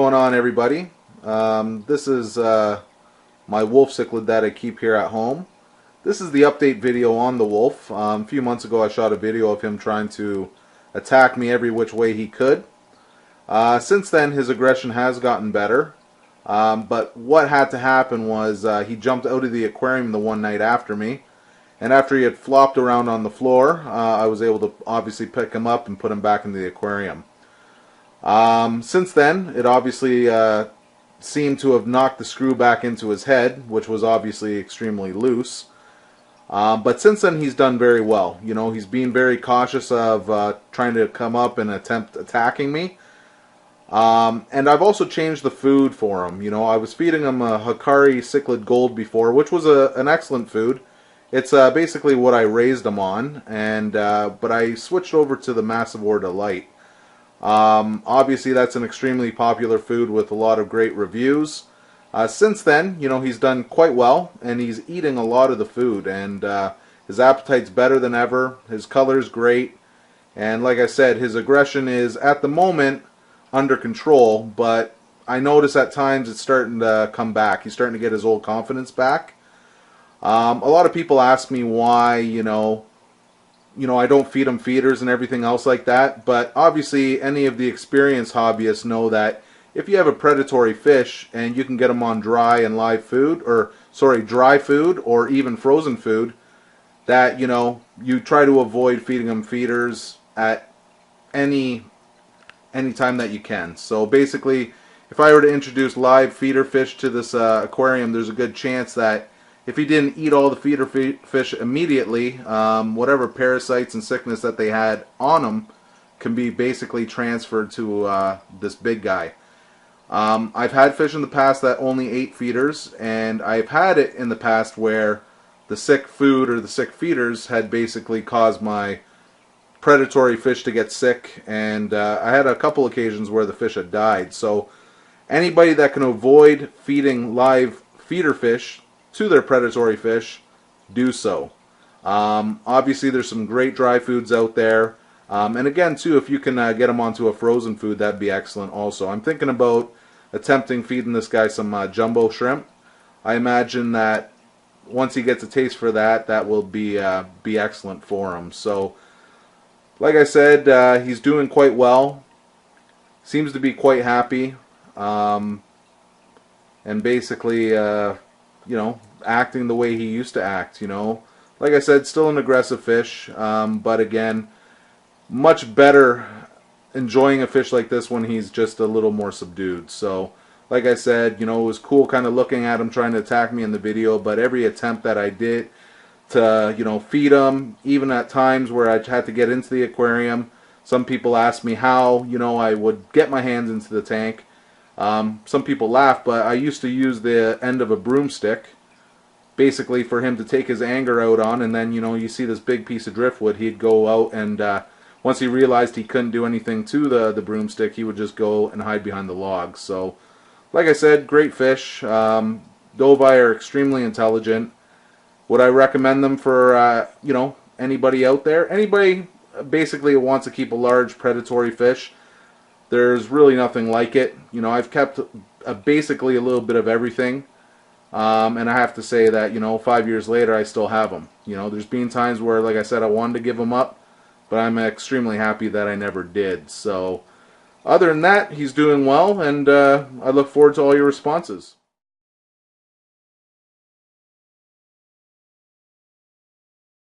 going on, everybody? This is my wolf cichlid that I keep here at home. This is the update video on the wolf. A few months ago I shot a video of him trying to attack me every which way he could. Since then his aggression has gotten better, but what had to happen was he jumped out of the aquarium the one night after me, and after he had flopped around on the floor, I was able to obviously pick him up and put him back in the aquarium. Since then, it obviously seemed to have knocked the screw back into his head, which was obviously extremely loose. But since then, he's done very well. You know, he's been very cautious of trying to come up and attempt attacking me. And I've also changed the food for him. You know, I was feeding him a Hikari Cichlid Gold before, which was an excellent food. It's basically what I raised him on, and but I switched over to the Massivore Delight. Obviously that's an extremely popular food with a lot of great reviews. Since then, you know, he's done quite well, and he's eating a lot of the food, and his appetite's better than ever. His color's great, and like I said, his aggression is at the moment under control, but I notice at times it's starting to come back. He's starting to get his old confidence back. A lot of people ask me why, you know, I don't feed them feeders and everything else like that, but obviously any of the experienced hobbyists know that if you have a predatory fish and you can get them on dry and live food, or sorry, dry food or even frozen food, that, you know, you try to avoid feeding them feeders at any time that you can. So basically, if I were to introduce live feeder fish to this aquarium, there's a good chance that if he didn't eat all the feeder fish immediately, whatever parasites and sickness that they had on them can be basically transferred to this big guy. I've had fish in the past that only ate feeders, and I've had it in the past where the sick food or the sick feeders had basically caused my predatory fish to get sick, and I had a couple occasions where the fish had died. So anybody that can avoid feeding live feeder fish to their predatory fish, do so. Obviously there's some great dry foods out there, and again too, if you can get them onto a frozen food, that'd be excellent also. I'm thinking about attempting feeding this guy some jumbo shrimp. I imagine that once he gets a taste for that, that will be excellent for him. So like I said, he's doing quite well, seems to be quite happy, and basically you know, acting the way he used to act, you know. Like I said, still an aggressive fish, but again, much better enjoying a fish like this when he's just a little more subdued. So, like I said, you know, it was cool kind of looking at him trying to attack me in the video, but every attempt that I did to, you know, feed him, even at times where I had to get into the aquarium, some people asked me how, you know, I would get my hands into the tank. Some people laugh, but I used to use the end of a broomstick basically for him to take his anger out on, and then, you know, you see this big piece of driftwood, he'd go out and once he realized he couldn't do anything to the broomstick, he would just go and hide behind the logs. So like I said, great fish. Dovii are extremely intelligent. Would I recommend them for you know, anybody out there? Anybody basically who wants to keep a large predatory fish. There's really nothing like it. You know, I've kept basically a little bit of everything, and I have to say that, you know, 5 years later I still have them. You know, there's been times where, like I said, I wanted to give them up, but I'm extremely happy that I never did. So other than that, he's doing well, and I look forward to all your responses.